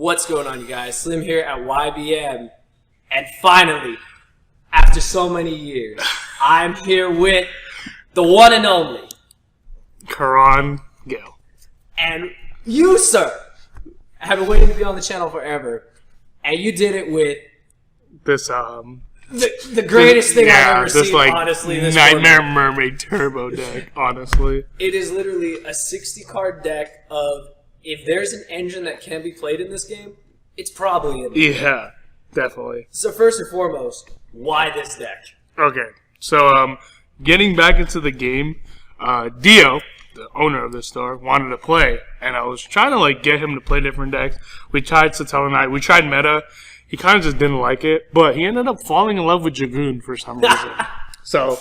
What's going on, you guys? Slim here at YBM, and finally, after so many years, I'm here with the one and only KARAN, GILL. And you, sir, have been waiting to be on the channel forever, and you did it with This the greatest thing I've ever seen. Like, honestly, this Nightmare tournament. Mermaid Turbo deck. Honestly, It is literally a 60-card deck of, if there's an engine that can be played in this game, it's probably in it. yeah, definitely. So first and foremost, why this deck? Okay, so getting back into the game, DIO, the owner of the store, wanted to play, and I was trying to like get him to play different decks. We tried Satellanite, we tried Meta. He kind of just didn't like it, but he ended up falling in love with Dragoon for some reason. So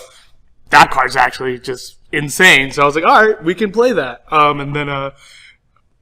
that card's actually just insane. So I was like, all right, we can play that. And then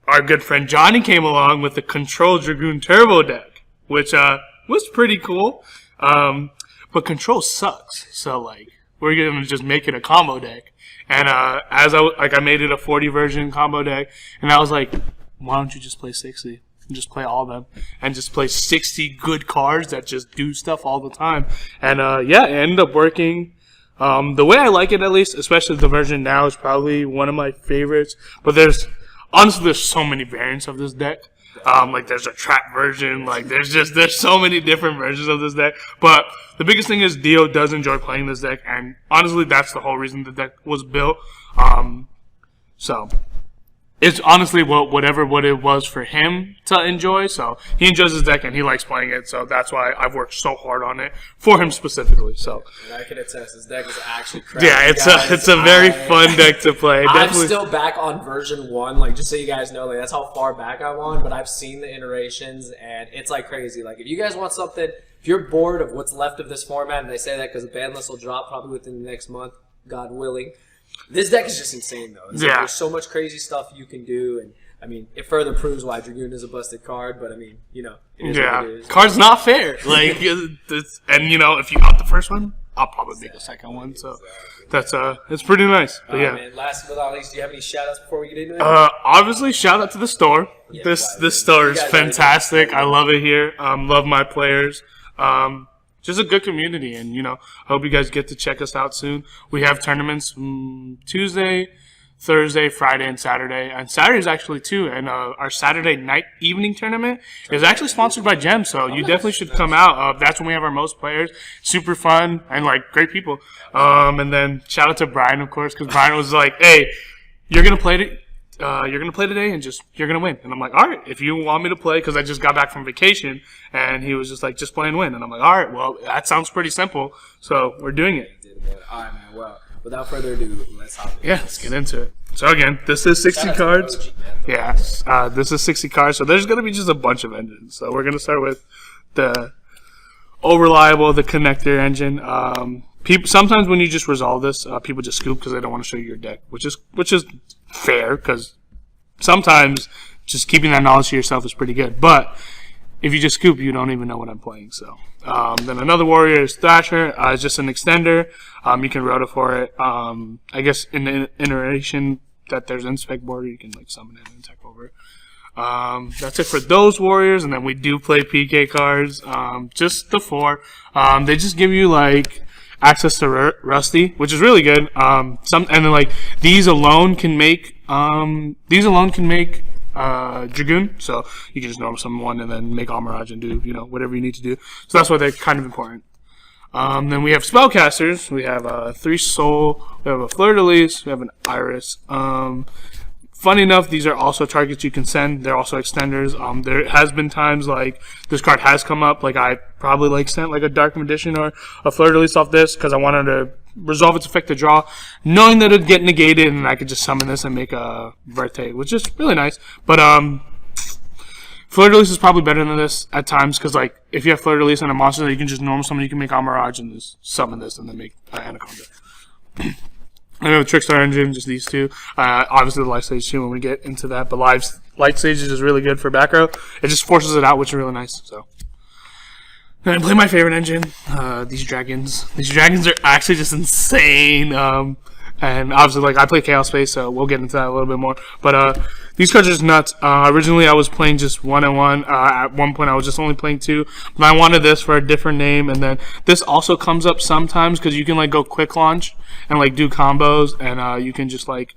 our good friend Johnny came along with the Control Dragoon Turbo deck, which was pretty cool. But Control sucks, so like we're gonna just make it a combo deck. And as I made it a 40 version combo deck, and I was like, why don't you just play 60? And just play all of them, and just play 60 good cards that just do stuff all the time. And yeah, it ended up working. The way I like it, at least, especially the version now, is probably one of my favorites. But honestly, there's so many variants of this deck. Like there's a trap version. Like there's so many different versions of this deck. But the biggest thing is DIO does enjoy playing this deck, and honestly, that's the whole reason the deck was built. So it's honestly what it was for him to enjoy. So he enjoys his deck and he likes playing it. So that's why I've worked so hard on it for him specifically. So and I can attest, this deck is actually crazy. Yeah, it's a very fun deck to play. I'm still back on version 1, like just so you guys know, like that's how far back I'm on. But I've seen the iterations and it's like crazy. Like if you guys want something, if you're bored of what's left of this format, and they say that because the ban list will drop probably within the next month, God willing. This deck is just insane, though. Like, there's so much crazy stuff you can do, and I mean, it further proves why Dragoon is a busted card. But I mean, you know, it is what it is. Card's not fair. Like, and you know, if you got the first one, I'll probably make the second one. So that's it's pretty nice. But yeah. Man, last but not least, do you have any shout-outs before we get into it? Obviously, shout out to the store. Yeah, this store is fantastic. I love it here. Love my players. Just a good community, and you know, I hope you guys get to check us out soon. We have tournaments Tuesday, Thursday, Friday, and Saturday. And Saturday's actually too. And our Saturday night evening tournament is actually sponsored by Gem, so you definitely should come out. That's when we have our most players. Super fun and like great people. And then shout out to Brian, of course, because Brian was like, "Hey, you're gonna play it." You're going to play today and you're going to win. And I'm like, all right, if you want me to play, because I just got back from vacation, and he was just like, just play and win. And I'm like, all right, well, that sounds pretty simple. So we're doing it. All right, man. Well, without further ado, let's hop in. Yeah, let's get into it. So again, this is 60 cards. This is 60 cards. So there's going to be just a bunch of engines. So we're going to start with the reliable, the connector engine. Sometimes when you just resolve this, people just scoop because they don't want to show you your deck, which is fair, because sometimes just keeping that knowledge to yourself is pretty good. But if you just scoop, you don't even know what I'm playing. So then another warrior is Thrasher. It's just an extender. You can roto for it. I guess in the iteration that there's inspect border, you can like summon it and attack over it. That's it for those warriors, and then we do play PK cards. Just the 4. They just give you like access to Rusty, which is really good. And then like these alone can make Dragoon. So you can just normal summon one and then make Amaraj and do whatever you need to do. So that's why they're kind of important. Then we have spellcasters. We have 3 Soul. We have a Fleur-de-Lis. We have an Iris. Funny enough, these are also targets you can send. They're also extenders. There has been times like this card has come up. Like I probably like sent like a Dark Magician or a Fleur-de-Lis off this because I wanted to resolve its effect to draw, knowing that it'd get negated and I could just summon this and make a Verte, which is really nice. But Fleur-de-Lis is probably better than this at times because like if you have Fleur-de-Lis and a monster that you can just normal summon, you can make Amaraj and just summon this and then make Anaconda. I know the Trickstar engine, just these two. Obviously the Light Stage too when we get into that, but Light Stage is just really good for back row. It just forces it out, which is really nice. So then I play my favorite engine, these dragons. These dragons are actually just insane. And obviously, like I play Chaos Space, so we'll get into that a little bit more. But These cards are just nuts. Originally, I was playing just 1-on-1. At one point, I was just only playing 2. But I wanted this for a different name. And then this also comes up sometimes because you can like go quick launch and like do combos. And you can just like,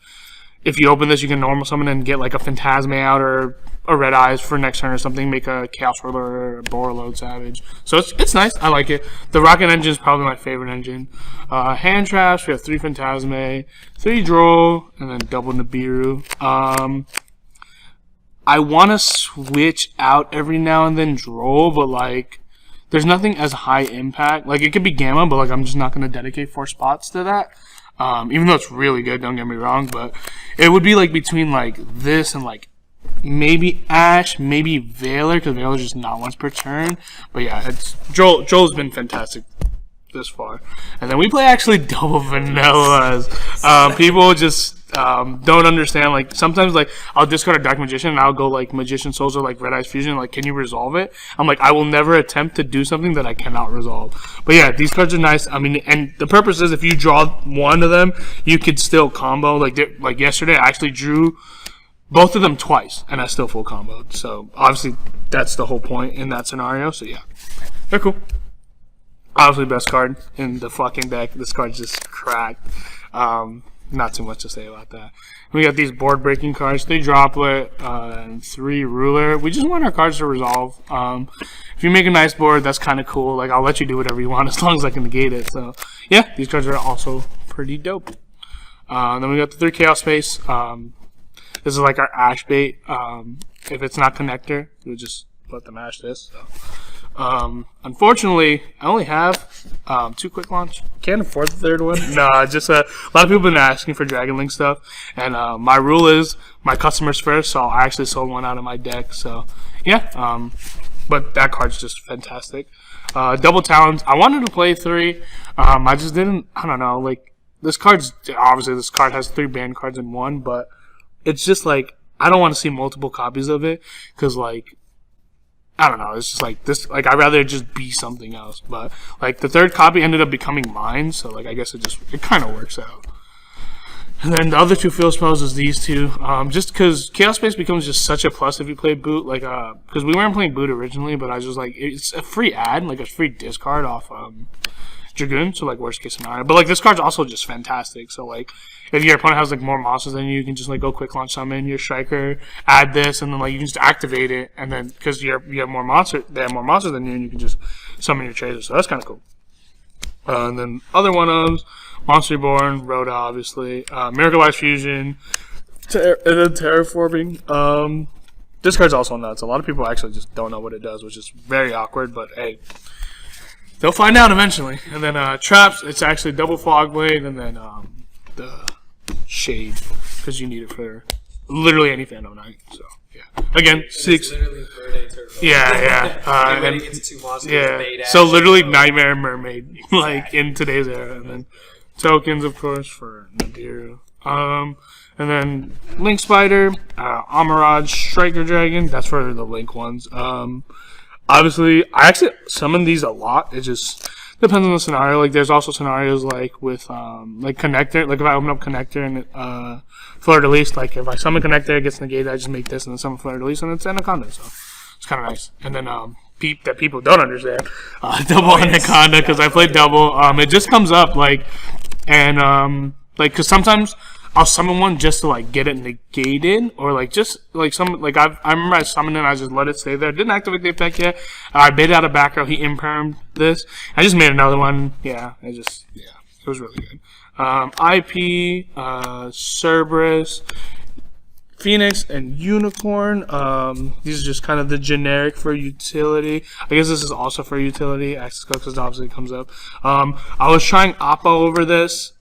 if you open this, you can normal summon and get like a Phantasme out or a Red Eyes for next turn or something. Make a Chaos Ruler or a Borreload Savage. So it's nice. I like it. The Rocket Engine is probably my favorite engine. Hand traps. We have 3 Phantasme, 3 Droll, and then double Nibiru. I want to switch out every now and then Droll, but like, there's nothing as high impact. Like, it could be Gamma, but like, I'm just not going to dedicate 4 spots to that. Even though it's really good, don't get me wrong, but it would be like between like this and like maybe Ash, maybe Veiler, because Veiler's just not once per turn. But yeah, it's Joel's been fantastic this far. And then we play actually double vanillas. People just don't understand. Like, sometimes like I'll discard a Dark Magician and I'll go like Magician Souls or like Red Eyes Fusion. Like, can you resolve it? I'm like, I will never attempt to do something that I cannot resolve. But yeah, these cards are nice. I mean, and the purpose is if you draw one of them, you could still combo. Like yesterday, I actually drew both of them twice and I still full comboed. So obviously that's the whole point in that scenario. So yeah, they're cool. Obviously, best card in the fucking deck. This card's just cracked. Not too much to say about that. We got these board breaking cards, 3 Droplet, and 3 Ruler. We just want our cards to resolve. If you make a nice board, that's kind of cool. Like, I'll let you do whatever you want as long as I can negate it. So yeah, these cards are also pretty dope. Then we got the 3 Chaos Space. This is like our Ash bait. If it's not connector, we'll just let them Ash this. So. Unfortunately, I only have 2 quick launch. Can't afford the 3rd one. No, just a lot of people have been asking for Dragon Link stuff, and my rule is my customers first. So I actually sold one out of my deck. So yeah, but that card's just fantastic. Double Talons. I wanted to play 3. I just didn't. I don't know. Like, this card's obviously this card has 3 banned cards in one, but it's just like I don't want to see multiple copies of it because like. I don't know, it's just like this, like I'd rather just be something else, but like the 3rd copy ended up becoming mine, so like I guess it kind of works out. And then the other 2 field spells is these 2, just because Chaos Space becomes just such a plus if you play Boot, like, because we weren't playing Boot originally, but I was just like, it's a free add, like a free discard off, Dragoon, so like worst case scenario. But like this card's also just fantastic. So like if your opponent has like more monsters than you can just like go quick launch summon your striker, add this, and then like you can just activate it, and then because you have more monsters, they have more monsters than you, and you can just summon your trader. So that's kind of cool. And then other one of Monster Reborn, Rhoda, obviously, Miracle Fusion, and then Terraforming. This card's also nuts. A lot of people actually just don't know what it does, which is very awkward. But hey. They'll find out eventually. And then Traps, it's actually double Fog Blade, and then the Shade, because you need it for literally any Phantom Knight. So, yeah. Again, 6. Literally Bird Turtle. Yeah. Everybody gets 2 monsters. Yeah. So literally Nightmare Mermaid, like in today's era. And then tokens, of course, for Nibiru. And then Link Spider, Amaraj, Striker Dragon. That's for the Link ones. Obviously, I actually summon these a lot. It just depends on the scenario. Like, there's also scenarios like with like Connector. Like if I open up Connector and Fleur de Lis, like if I summon Connector, it gets negated. I just make this and then summon Fleur de Lis, and it's Anaconda. So it's kind of nice. And then that people don't understand, double Anaconda, because I played double. It just comes up like, and like because sometimes I'll summon one just to like get it negated, or like just like some like I remember I summoned it and I just let it stay there. Didn't activate the effect yet. I baited out a back row. He impermed this. I just made another one. Yeah, it was really good. IP, Cerberus, Phoenix, and Unicorn. These are just kind of the generic for utility. I guess this is also for utility. Access code, because obviously it comes up. I was trying Oppo over this.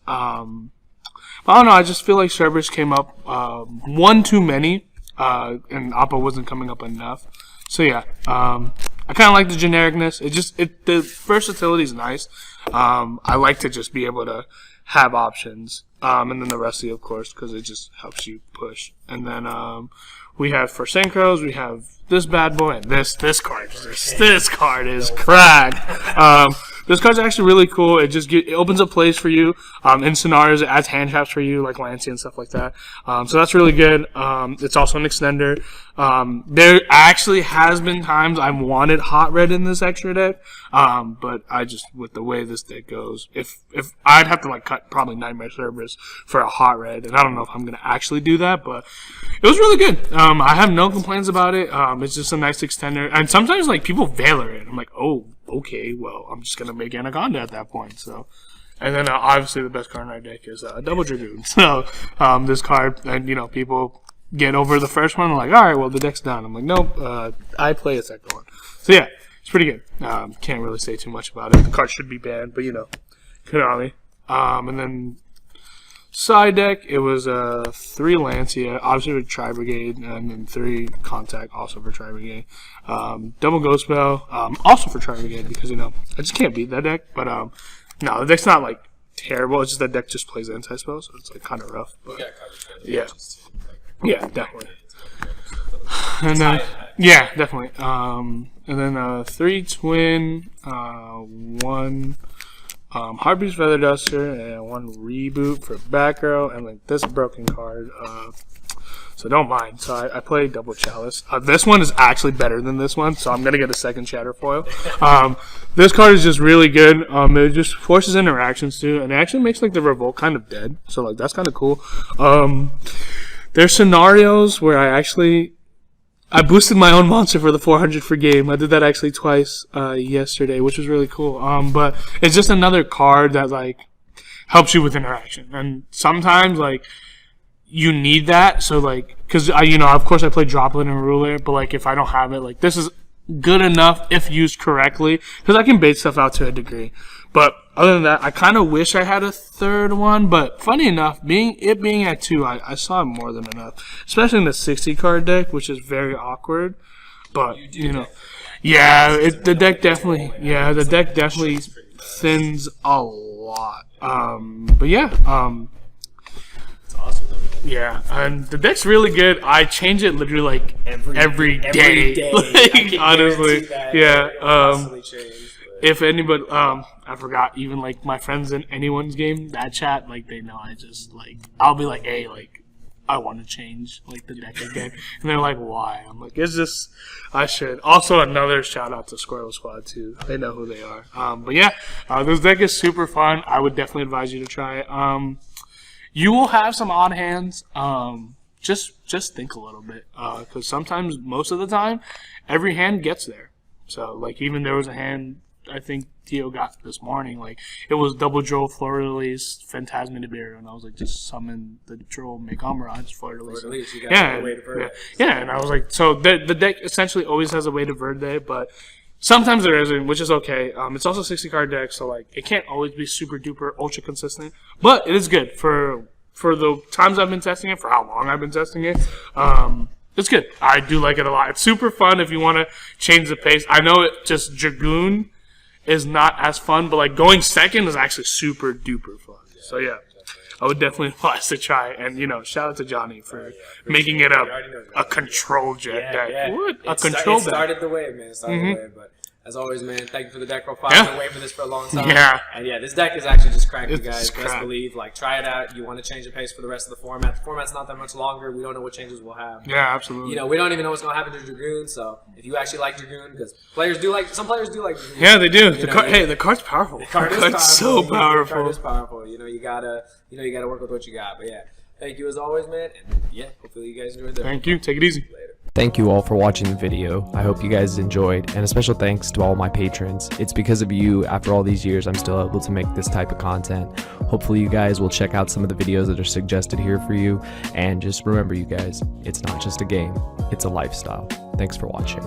I don't know, I just feel like Cerberus came up one too many, and Appa wasn't coming up enough. So yeah, I kind of like the genericness. The versatility is nice. I like to just be able to have options, and then the rest of you, of course, because it just helps you push. And then we have for Synchros, we have this bad boy, and this card is cracked. this card's actually really cool. It opens up plays for you in scenarios. It adds hand traps for you, like Lancey and stuff like that. So that's really good. It's also an extender. There actually has been times I wanted hot red in this extra deck, but I just, with the way this deck goes, if I'd have to like cut probably Nightmare Cerberus for a hot red, and I don't know if I'm gonna actually do that, but it was really good. I have no complaints about it. It's just a nice extender, and sometimes like people Valor it. I'm like, oh, okay, well, I'm just gonna make Anaconda at that point. So, and then obviously the best card in our deck is Double Dragoon. So this card, and people get over the first one, like, all right, well, the deck's done. I'm like, nope, I play a second one. So yeah, it's pretty good. Can't really say too much about it. The card should be banned, but Konami. And then side deck, it was 3 Lancia, obviously with Tri Brigade, and then 3 Contact, also for Tri Brigade. Double Ghost Bell, also for Tri Brigade, because I just can't beat that deck. But no, the deck's not like terrible. It's just that deck just plays anti-spell, so it's like kind of rough. But yeah, definitely. And then definitely. And then 3 Twin, 1 Heartbeat's Feather Duster, and 1 Reboot for back row, and like this broken card. So don't mind. So I played Double Chalice. This one is actually better than this one, so I'm gonna get a second Shatterfoil. This card is just really good. It just forces interactions too, and it actually makes like the Revolt kind of dead. So like that's kind of cool. There's scenarios where I boosted my own monster for the 400 for game. I did that actually twice yesterday, which was really cool. But it's just another card that like helps you with interaction, and sometimes like you need that. So like, because of course I play Droplet and Ruler, but like if I don't have it, like this is good enough if used correctly, because I can bait stuff out to a degree. But other than that, I kind of wish I had a third one. But funny enough, being at 2, I saw more than enough, especially in the 60 card deck, which is very awkward. But the deck definitely thins a lot. But yeah, it's awesome though. Yeah, and the deck's really good. I change it literally like every day. Like, honestly, if anybody, I forgot, even like my friends in anyone's game, that chat, like they know I just like, I'll be like, hey, like I want to change like the deck again, and they're like, why? I'm like, it's just I should. Also, another shout out to Squirrel Squad too. They know who they are. But yeah, this deck is super fun. I would definitely advise you to try it. You will have some odd hands. Just think a little bit, because sometimes, most of the time, every hand gets there. So like even there was a hand I think DIO got this morning. Like it was double Droll, Fleur de Lis, Phantasma Nibiru, and I was like, just summon the Droll, make Mirage, Fleur de Lis. And I was like, so the deck essentially always has a way to Verde, but sometimes there isn't, which is okay. It's also a 60 card deck, so like it can't always be super duper ultra consistent, but it is good for the times I've been testing it, for how long I've been testing it. It's good. I do like it a lot. It's super fun if you want to change the pace. I know it just Dragoon is not as fun, but like going second is actually super duper fun. So yeah, I would definitely advise to try. And shout out to Johnny for making it a control jet deck. What? A control deck. It started the wave, man. It started the wave, but as always, man, thank you for the deck profile. I've been waiting for this for a long time. And this deck is actually just cracked, you guys. Best believe. Like, try it out. You want to change the pace for the rest of the format. The format's not that much longer. We don't know what changes we'll have. Yeah, absolutely. We don't even know what's going to happen to Dragoon. So, if you actually like Dragoon, because some players do like Dragoon. Yeah, they do. The card's powerful. The card's so powerful. The card is powerful. You gotta work with what you got. But yeah, thank you as always, man. And yeah, hopefully you guys enjoyed that. Thank you. Take it easy. Later. Thank you all for watching the video. I hope you guys enjoyed, and a special thanks to all my patrons. It's because of you, after all these years, I'm still able to make this type of content. Hopefully you guys will check out some of the videos that are suggested here for you, and just remember, you guys, it's not just a game, it's a lifestyle. Thanks for watching.